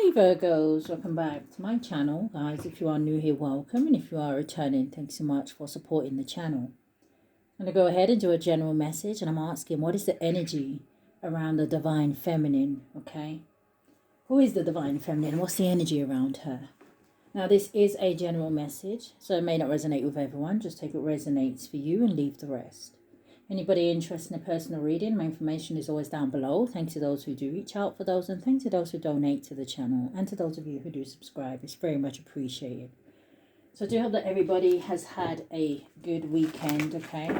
Hey Virgos, welcome back to my channel. Guys, if you are new here, welcome. And if you are returning, thanks so much for supporting the channel. I'm going to go ahead and do a general message. And I'm asking, what is the energy around the Divine Feminine? Okay. Who is the Divine Feminine? What's the energy around her? Now, this is a general message, so it may not resonate with everyone. Just take what resonates for you and leave the rest. Anybody interested in a personal reading, my information is always down below. Thanks to those who do reach out for those, and thanks to those who donate to the channel, and to those of you who do subscribe. It's very much appreciated. So I do hope that everybody has had a good weekend, okay?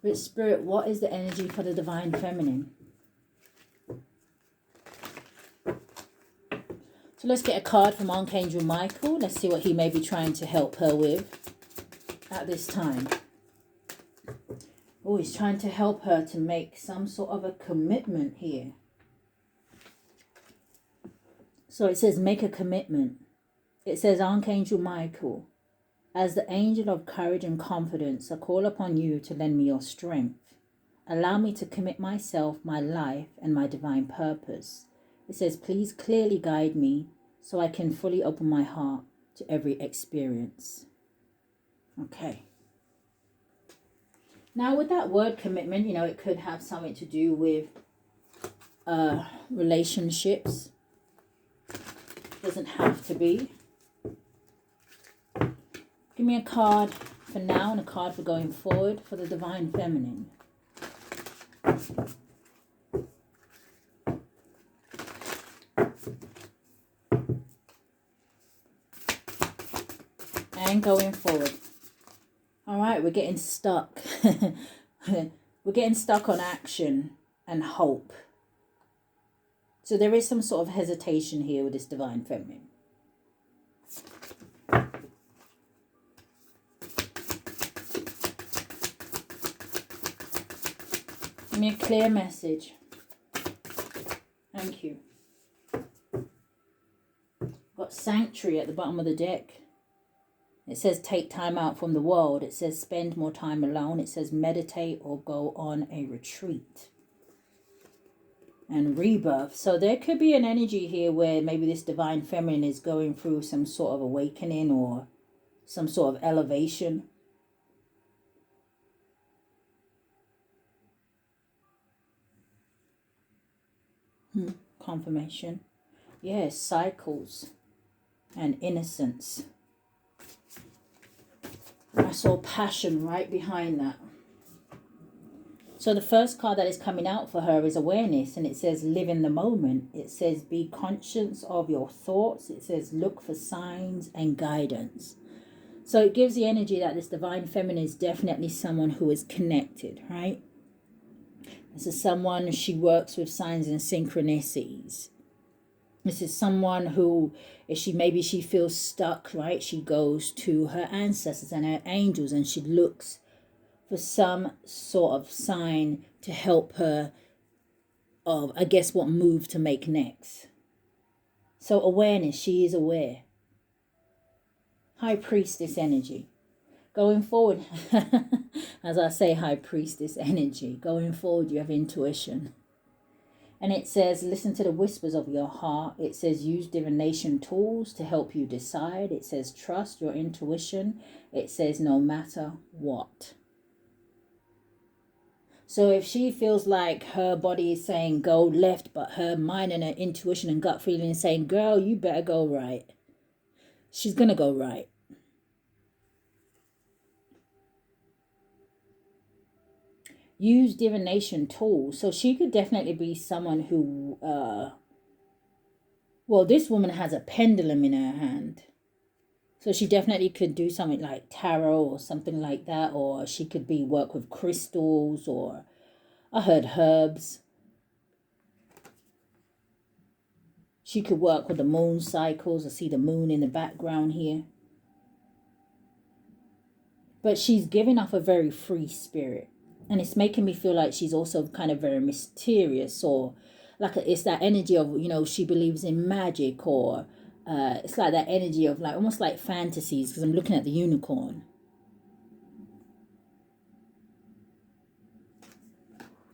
But Spirit, what is the energy for the Divine Feminine? So let's get a card from Archangel Michael. Let's see what he may be trying to help her with at this time. Oh, he's trying to help her to make some sort of a commitment here. So it says, make a commitment. It says, Archangel Michael, as the angel of courage and confidence, I call upon you to lend me your strength. Allow me to commit myself, my life, and my divine purpose. It says, please clearly guide me so I can fully open my heart to every experience. Okay. Now, with that word commitment, it could have something to do with relationships. Doesn't have to be. Give me a card for now and a card for going forward for the Divine Feminine. And going forward. All right, we're getting stuck. We're getting stuck on action and hope. So there is some sort of hesitation here with this Divine Feminine. Give me a clear message. Thank you. Got Sanctuary at the bottom of the deck. It says take time out from the world. It says spend more time alone. It says meditate or go on a retreat. And rebirth. So there could be an energy here where maybe this Divine Feminine is going through some sort of awakening or some sort of elevation. Confirmation. Yes, cycles and innocence. I saw passion right behind that. So the first card that is coming out for her is awareness, and it says live in the moment. It says be conscious of your thoughts. It says look for signs and guidance. So it gives the energy that this Divine Feminine is definitely someone who is connected, right? This is someone, she works with signs and synchronicities. This is someone who, if she feels stuck, right? She goes to her ancestors and her angels and she looks for some sort of sign to help her of, I guess, what move to make next. So awareness, she is aware. High Priestess energy. Going forward, as I say, High Priestess energy. Going forward, you have intuition. And it says, listen to the whispers of your heart. It says, use divination tools to help you decide. It says, trust your intuition. It says, no matter what. So if she feels like her body is saying go left, but her mind and her intuition and gut feeling is saying, girl, you better go right, she's going to go right. Use divination tools. So she could definitely be someone who, well, this woman has a pendulum in her hand. So she definitely could do something like tarot or something like that. Or she could work with crystals, or I heard herbs. She could work with the moon cycles. I see the moon in the background here. But she's giving off a very free spirit. And it's making me feel like she's also kind of very mysterious, or like it's that energy of, she believes in magic, or it's like that energy of like almost like fantasies, because I'm looking at the unicorn.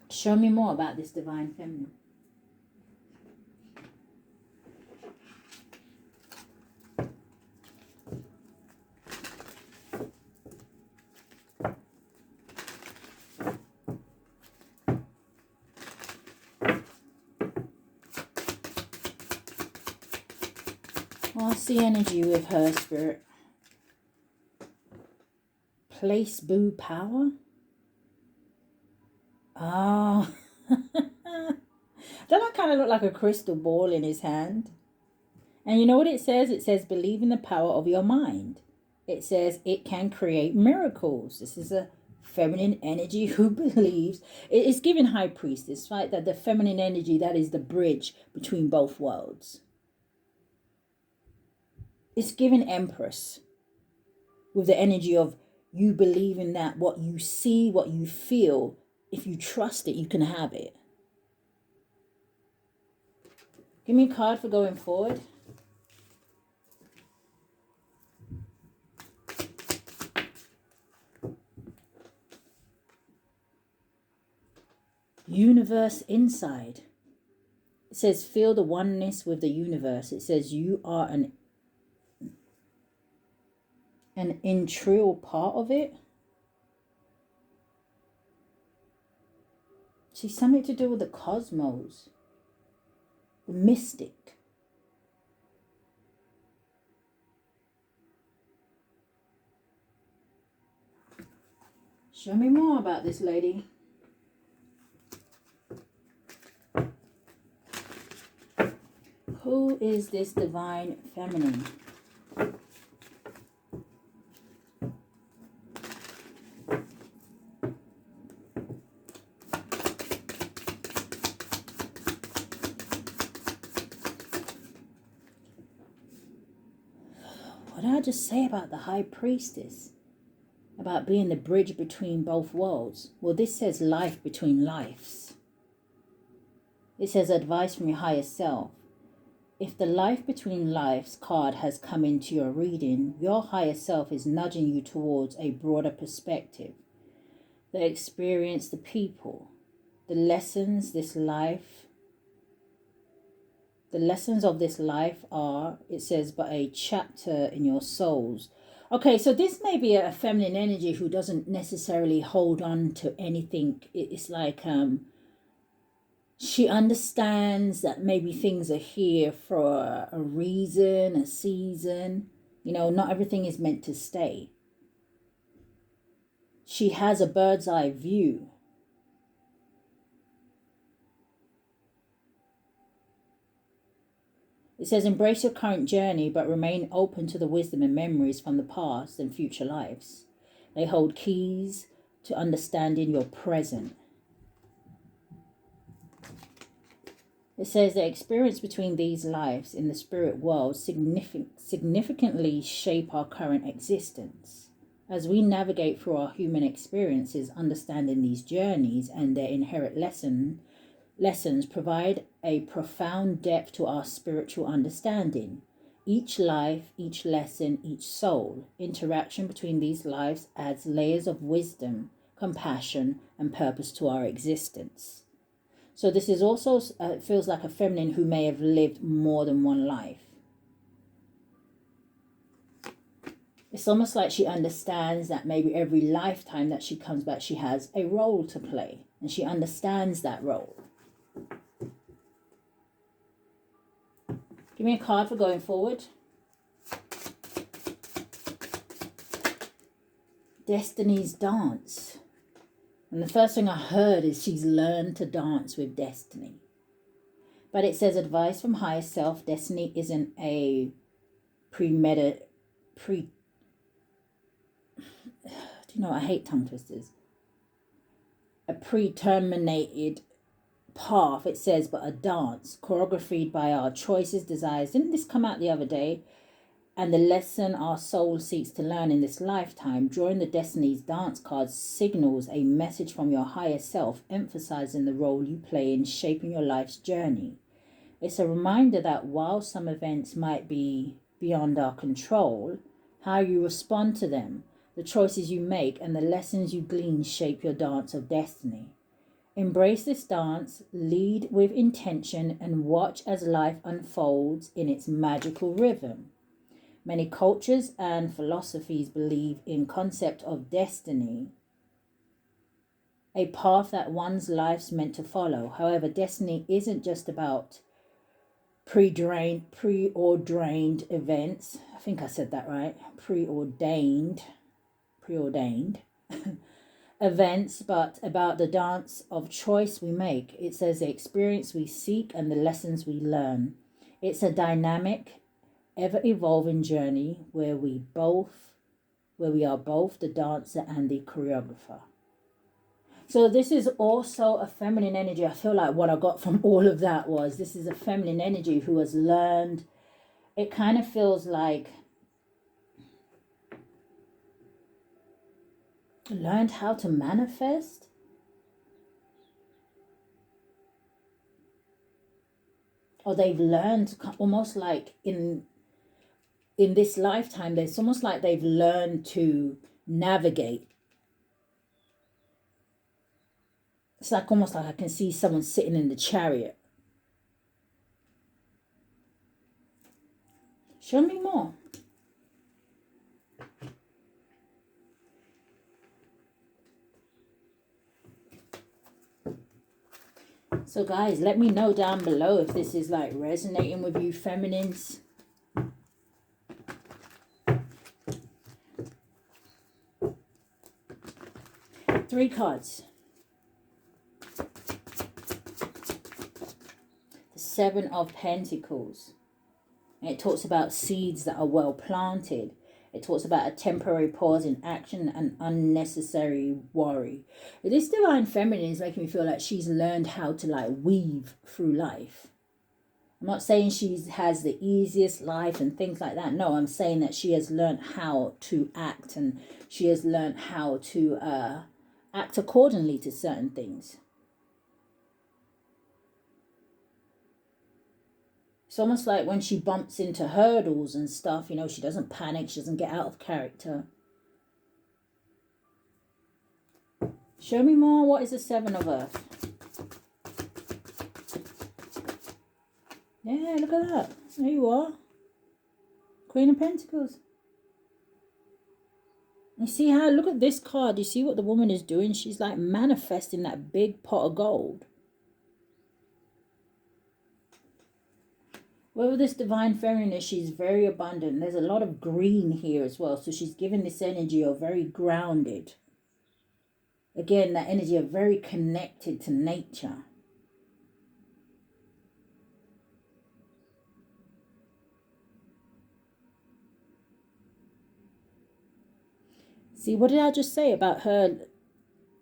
Show me more about this Divine Feminine. What's the energy with her, Spirit? Place boo power? Ah. Don't that kind of look like a crystal ball in his hand? And you know what it says? It says, believe in the power of your mind. It says it can create miracles. This is a feminine energy who believes. It's given High Priestess, right? That the feminine energy, that is the bridge between both worlds. It's given Empress with the energy of you believe in that, what you see, what you feel. If you trust it, you can have it. Give me a card for going forward. Universe inside. It says feel the oneness with the universe. It says you are an integral part of it. See, something to do with the cosmos, the mystic. Show me more about this lady. Who is this divine feminine? What did I just say about the High Priestess? About being the bridge between both worlds. Well, this says life between lives. It says advice from your higher self. If the life between lives card has come into your reading, your higher self is nudging you towards a broader perspective. The experience, the people, the lessons of this life are, it says, but a chapter in your souls. Okay, so this may be a feminine energy who doesn't necessarily hold on to anything. It's like she understands that maybe things are here for a reason, a season. You know, not everything is meant to stay. She has a bird's eye view. It says, embrace your current journey, but remain open to the wisdom and memories from the past and future lives. They hold keys to understanding your present. It says the experience between these lives in the spirit world significantly shape our current existence. As we navigate through our human experiences, understanding these journeys and their inherent lessons provide a profound depth to our spiritual understanding. Each life, each lesson, each soul interaction between these lives adds layers of wisdom, compassion, and purpose to our existence. So this is also, feels like a feminine who may have lived more than one life. It's almost like she understands that maybe every lifetime that she comes back, she has a role to play. And she understands that role. Give me a card for going forward. Destiny's Dance. And the first thing I heard is she's learned to dance with destiny. But it says advice from higher self. Destiny isn't a I hate tongue twisters. A predetermined path, it says, but a dance choreographed by our choices, desires. Didn't this come out the other day? And the lesson our soul seeks to learn in this lifetime. Drawing the Destiny's Dance card signals a message from your higher self, emphasizing the role you play in shaping your life's journey. It's a reminder that while some events might be beyond our control, how you respond to them, the choices you make, and the lessons you glean shape your dance of destiny. Embrace this dance, lead with intention, and watch as life unfolds in its magical rhythm. Many cultures and philosophies believe in concept of destiny, a path that one's life's meant to follow. However, destiny isn't just about preordained events. I think I said that right. Preordained events, but about the dance of choice we make. It says the experience we seek and the lessons we learn. It's a dynamic, ever evolving journey where we are both the dancer and the choreographer. So this is also a feminine energy. I feel like what I got from all of that was this is a feminine energy who has learned. It kind of feels like learned how to manifest. Or they've learned almost like in this lifetime, it's almost like they've learned to navigate. It's like almost like I can see someone sitting in the chariot. Show me more. So guys, let me know down below if this is like resonating with you feminines. Three cards. The Seven of Pentacles. And it talks about seeds that are well planted. It talks about a temporary pause in action and unnecessary worry. This divine feminine is making me feel like she's learned how to like weave through life. I'm not saying she has the easiest life and things like that. No, I'm saying that she has learned how to act, and she has learned how to act accordingly to certain things. It's almost like when she bumps into hurdles and stuff, you know, she doesn't panic, she doesn't get out of character. Show me more. What is the Seven of Earth? Yeah, look at that. There you are. Queen of Pentacles. You see how, look at this card. You see what the woman is doing? She's like manifesting that big pot of gold. Whoever this divine feminine is, she's very abundant. There's a lot of green here as well. So she's giving this energy of very grounded. Again, that energy of very connected to nature. See, what did I just say about her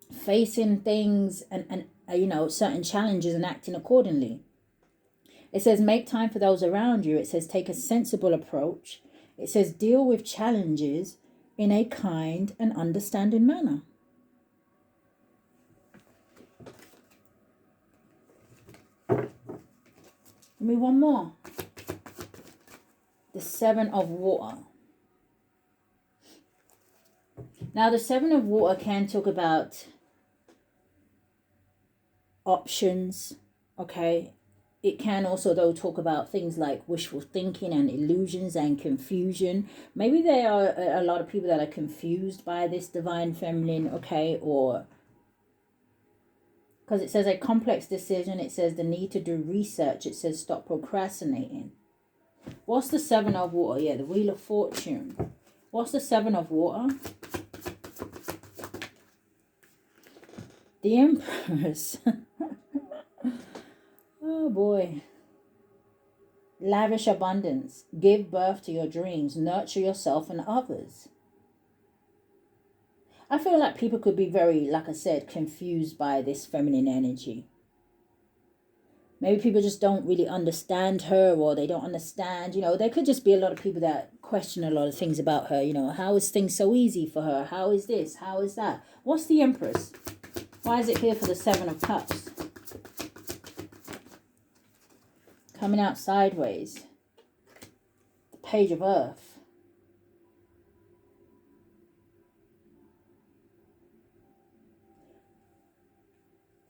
facing things and you know, certain challenges and acting accordingly? It says make time for those around you. It says take a sensible approach. It says deal with challenges in a kind and understanding manner. Give me one more. The Seven of Water. Now, the Seven of Water can talk about options, okay? It can also, though, talk about things like wishful thinking and illusions and confusion. Maybe there are a lot of people that are confused by this divine feminine, okay? Or because it says a complex decision. It says the need to do research. It says stop procrastinating. What's the Seven of Water? Yeah, the Wheel of Fortune. What's the Seven of Water? The Empress. Oh boy. Lavish abundance. Give birth to your dreams. Nurture yourself and others. I feel like people could be very, like I said, confused by this feminine energy. Maybe people just don't really understand her, or they don't understand, you know, there could just be a lot of people that question a lot of things about her. You know, how is things so easy for her? How is this? How is that? What's the Empress? Why is it here for the Seven of Cups? Coming out sideways. The Page of Earth.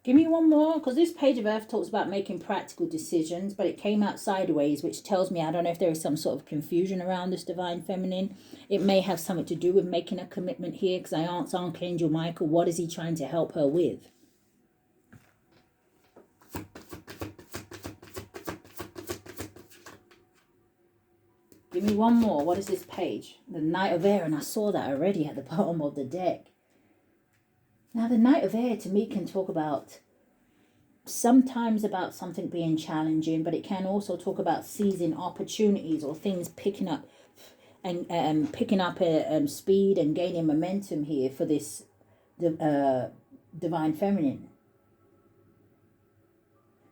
Give me one more, because this Page of Earth talks about making practical decisions, but it came out sideways, which tells me, I don't know if there is some sort of confusion around this divine feminine. It may have something to do with making a commitment here, because I asked Archangel Michael, what is he trying to help her with? Give me one more. What is this page? The Knight of Air, and I saw that already at the bottom of the deck. Now, the Knight of Air to me can talk about sometimes about something being challenging, but it can also talk about seizing opportunities or things picking up and picking up speed and gaining momentum here for this divine feminine.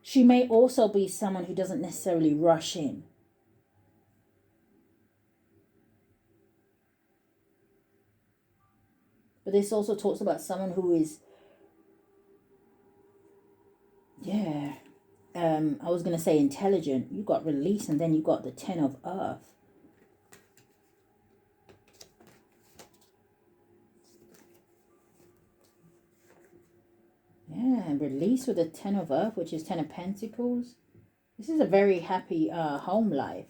She may also be someone who doesn't necessarily rush in. But this also talks about someone who is, I was going to say intelligent. You got release, and then you got the Ten of Earth. Yeah, release with the Ten of Earth, which is Ten of Pentacles. This is a very happy home life.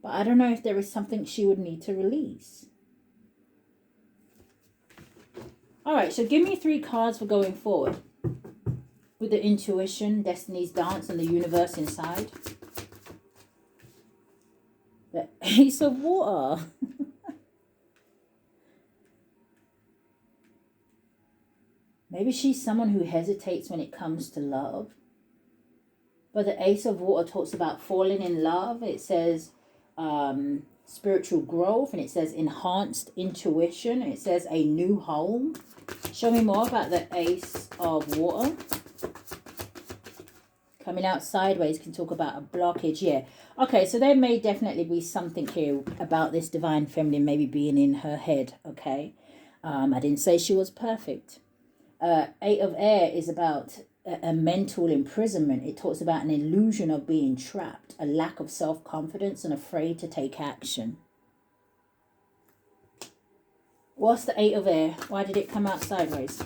But I don't know if there is something she would need to release. All right, so give me 3 cards for going forward. With the intuition, Destiny's Dance, and the universe inside. The Ace of Water. Maybe she's someone who hesitates when it comes to love. But the Ace of Water talks about falling in love. It says spiritual growth, and it says enhanced intuition. It says a new home. Show me more about the Ace of Water. Coming out sideways can talk about a blockage. Yeah. Okay, so there may definitely be something here about this divine feminine maybe being in her head. Okay. I didn't say she was perfect. 8 of Air is about a mental imprisonment. It talks about an illusion of being trapped, a lack of self-confidence, and afraid to take action. What's the 8 of Air? Why did it come out sideways?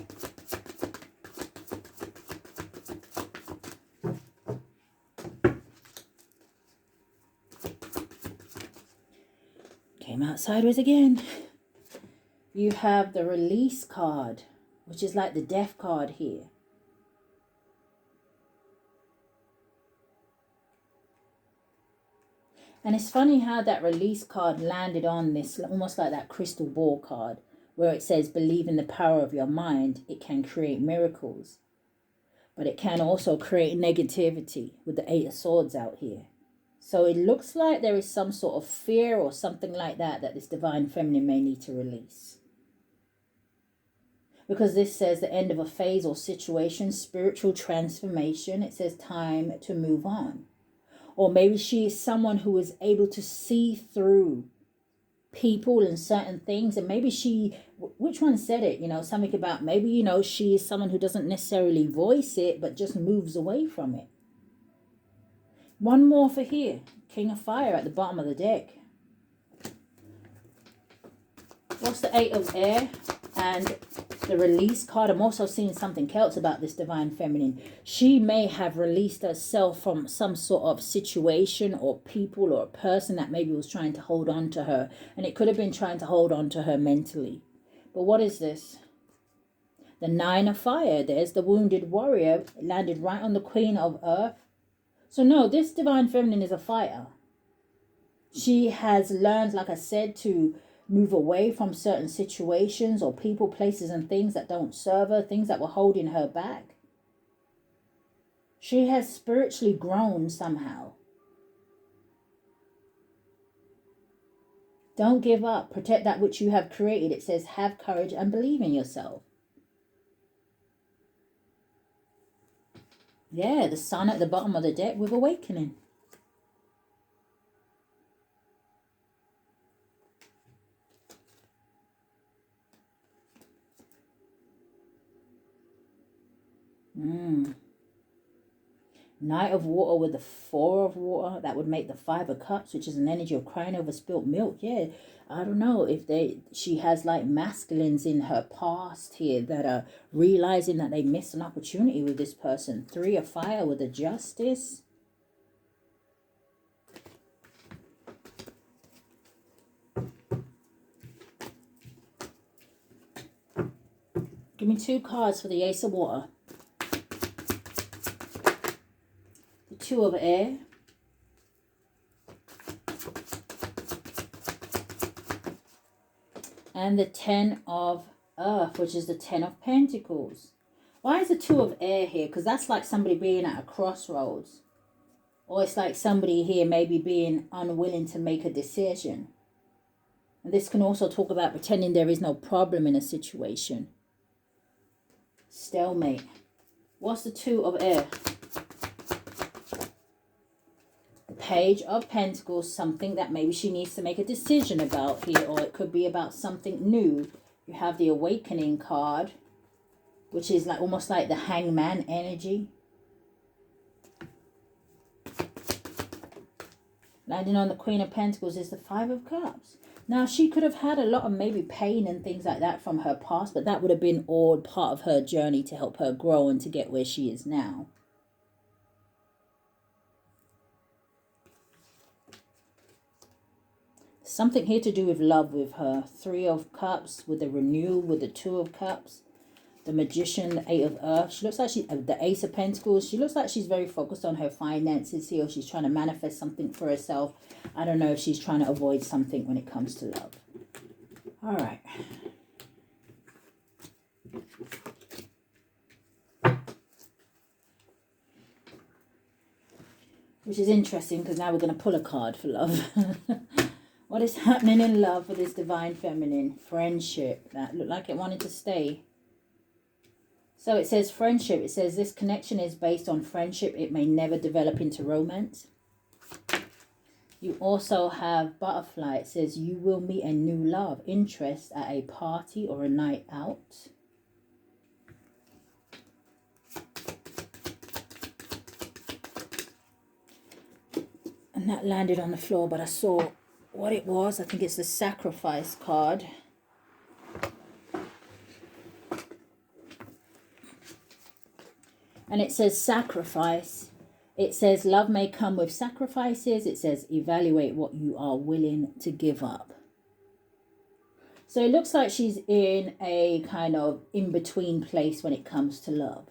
Came out sideways again. You have the Release card, which is like the Death card here. And it's funny how that Release card landed on this, almost like that crystal ball card, where it says, believe in the power of your mind. It can create miracles. But it can also create negativity with the 8 of Swords out here. So it looks like there is some sort of fear or something like that this divine feminine may need to release. Because this says the end of a phase or situation, spiritual transformation. It says time to move on. Or maybe she is someone who is able to see through people and certain things. And maybe she, which one said it? You know, something about maybe, you know, she is someone who doesn't necessarily voice it, but just moves away from it. One more for here. King of Fire at the bottom of the deck. What's the 8 of Air? And the Release card. I'm also seeing something else about this divine feminine. She may have released herself from some sort of situation or people or a person that maybe was trying to hold on to her. And it could have been trying to hold on to her mentally. But what is this? The 9 of Fire. There's the Wounded Warrior. It landed right on the Queen of Earth. So no, this divine feminine is a fighter. She has learned, like I said, to move away from certain situations or people, places, and things that don't serve her, things that were holding her back. She has spiritually grown somehow. Don't give up. Protect that which you have created. It says, have courage and believe in yourself. Yeah, the Sun at the bottom of the deck with Awakening. Knight of Water with the 4 of Water. That would make the 5 of Cups, which is an energy of crying over spilt milk. Yeah, I don't know if she has like masculines in her past here that are realizing that they missed an opportunity with this person. 3 of Fire with the Justice. Give me 2 cards for the Ace of Water. 2 of Air. And the 10 of Earth, which is the 10 of Pentacles. Why is the 2 of Air here? Because that's like somebody being at a crossroads. Or it's like somebody here maybe being unwilling to make a decision. And this can also talk about pretending there is no problem in a situation. Stalemate. What's the 2 of Air? Page of Pentacles, something that maybe she needs to make a decision about here, or it could be about something new. You have the Awakening card, which is like almost like the Hangman energy. Landing on the Queen of Pentacles is the 5 of Cups. Now, she could have had a lot of maybe pain and things like that from her past, but that would have been all part of her journey to help her grow and to get where she is now. Something here to do with love with her. 3 of Cups with the renewal, with the 2 of Cups. The Magician, the 8 of Earth. She looks like the Ace of Pentacles. She looks like she's very focused on her finances here. Or she's trying to manifest something for herself. I don't know if she's trying to avoid something when it comes to love. All right. Which is interesting because now we're going to pull a card for love. What is happening in love for this Divine Feminine? Friendship. That looked like it wanted to stay. So it says friendship. It says this connection is based on friendship. It may never develop into romance. You also have Butterfly. It says you will meet a new love, interest at a party or a night out. And that landed on the floor, but I saw what it was. I think it's the Sacrifice card. And it says sacrifice. It says love may come with sacrifices. It says evaluate what you are willing to give up. So it looks like she's in a kind of in-between place when it comes to love.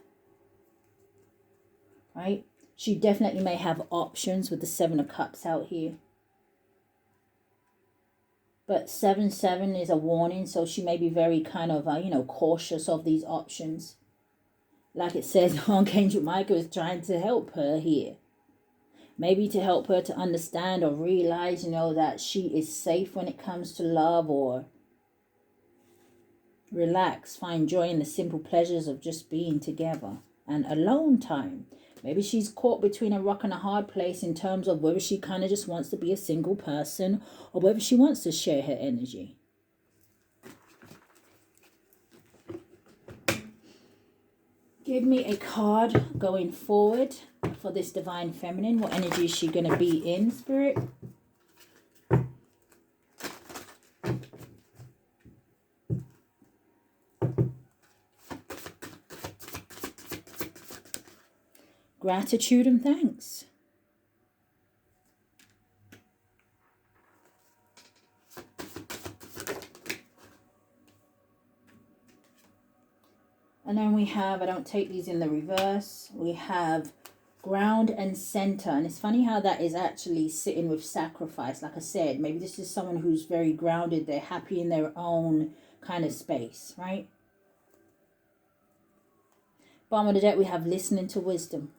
Right? She definitely may have options with the 7 of Cups out here. But 7-7 is a warning, so she may be very kind of, cautious of these options. Like it says, Archangel Michael is trying to help her here. Maybe to help her to understand or realize, that she is safe when it comes to love, or relax, find joy in the simple pleasures of just being together and alone time. Maybe she's caught between a rock and a hard place in terms of whether she kind of just wants to be a single person or whether she wants to share her energy. Give me a card going forward for this Divine Feminine. What energy is she going to be in, Spirit? Gratitude and thanks. And then we have, I don't take these in the reverse, we have ground and center. And it's funny how that is actually sitting with sacrifice. Like I said, maybe this is someone who's very grounded. They're happy in their own kind of space, right? Bottom of the deck, we have listening to wisdom.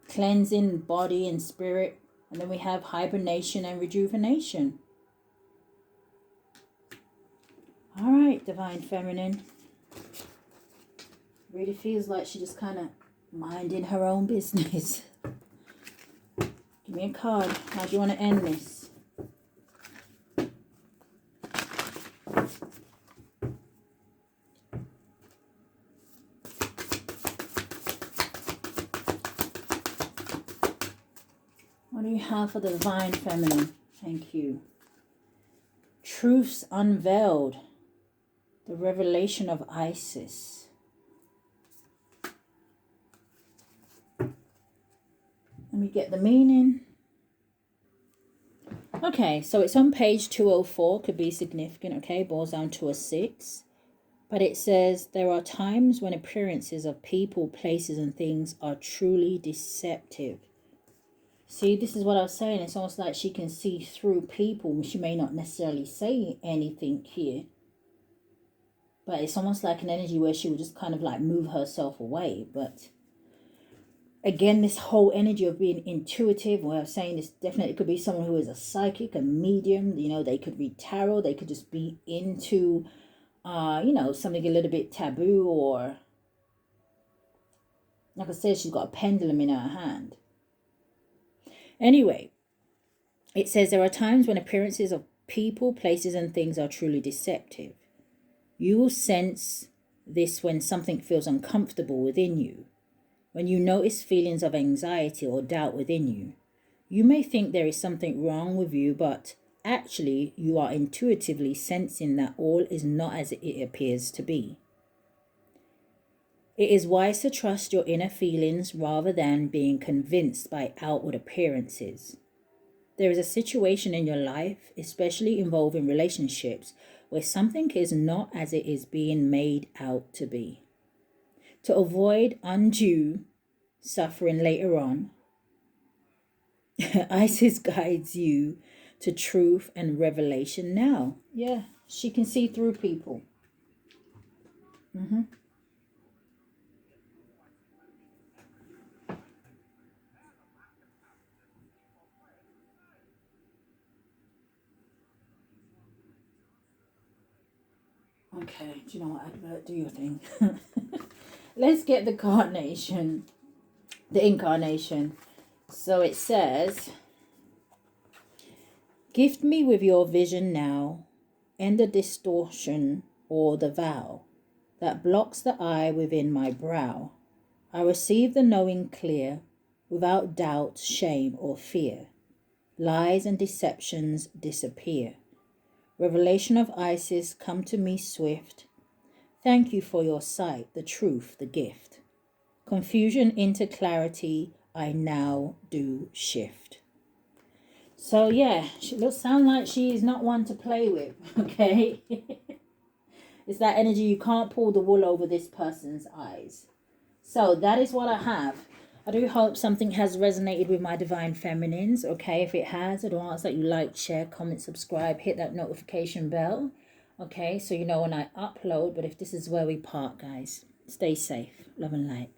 Cleansing body and spirit. And then we have hibernation and rejuvenation. All right, Divine Feminine. Really feels like she just kind of minding her own business. Give me a card. How do you want to end this? What do you have for the Divine Feminine? Thank you. Truths unveiled. The revelation of Isis. Let me get the meaning. Okay, so it's on page 204. Could be significant, okay? Boils down to a 6. But it says, there are times when appearances of people, places, and things are truly deceptive. See, this is what I was saying. It's almost like she can see through people. She may not necessarily say anything here, but it's almost like an energy where she would just kind of like move herself away. But again, this whole energy of being intuitive, where I'm saying this definitely could be someone who is a psychic, a medium. You know, they could read tarot. They could just be into, you know, something a little bit taboo, or like I said, she's got a pendulum in her hand. Anyway, it says there are times when appearances of people, places, and things are truly deceptive. You will sense this when something feels uncomfortable within you, when you notice feelings of anxiety or doubt within you. You may think there is something wrong with you, but actually you are intuitively sensing that all is not as it appears to be. It is wise to trust your inner feelings rather than being convinced by outward appearances. There is a situation in your life, especially involving relationships, where something is not as it is being made out to be. To avoid undue suffering later on, Isis guides you to truth and revelation now. Yeah, she can see through people. Okay, do you know what, Advert? Do your thing. Let's get the incarnation. So it says, gift me with your vision now, end the distortion or the vow that blocks the eye within my brow. I receive the knowing clear, without doubt, shame, or fear. Lies and deceptions disappear. Revelation of Isis, come to me swift. Thank you for your sight, the truth, the gift. Confusion into clarity, I now do shift. So yeah, she looks sound like she is not one to play with, okay? It's that energy, you can't pull the wool over this person's eyes. So that is what I have. I do hope something has resonated with my divine feminines, okay? If it has, I do ask that you like, share, comment, subscribe, hit that notification bell, okay? So you know when I upload. But if this is where we part, guys, stay safe. Love and light.